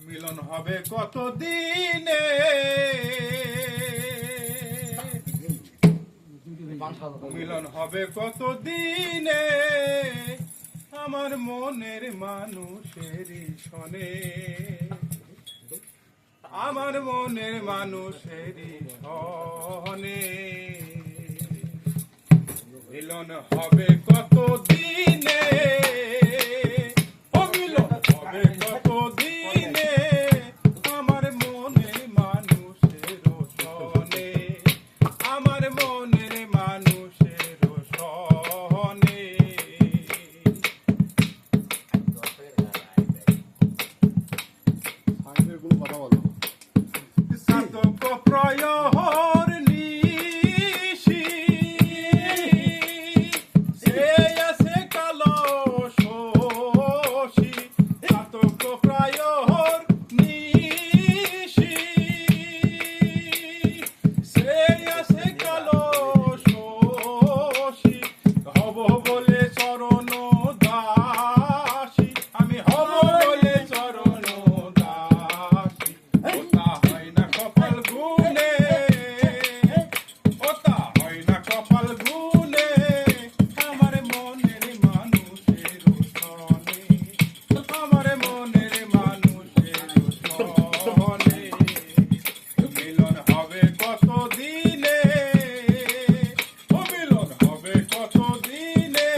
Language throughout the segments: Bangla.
মিলন হবে কত দিনে, মিলন হবে কত দিনে আমার মনের মানুষের সনে, আমার মনের মানুষের সনে। মিলন হবে কত দিনে, ও মিলন হবে কত দিনে আমার মনের মানুষের সনে, আমার মনের মানুষের সনে। সাধক প্রয়হর নিশি সে আছে কালো শশী, সাধক প্রয়হর নিশি সে আছে কালো শশী। হব বলে চরণ দাসী, আমি হব বলে চরণ দাসী। ওটা হয় না কপাল গুনে, ওটা হয় না কপাল গুনে আমার মনের মানুষের সনে, আমার মনের মানুষের সনে। মিলন হবে কত দিনে, ও মিলন হবে কত দিনে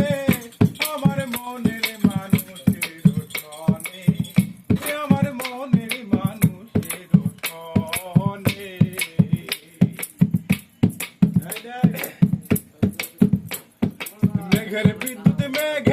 আমার মনের মানুষের সনে, আমার মনের মানুষের সনে। মেঘের বিদ্যুৎ মেঘ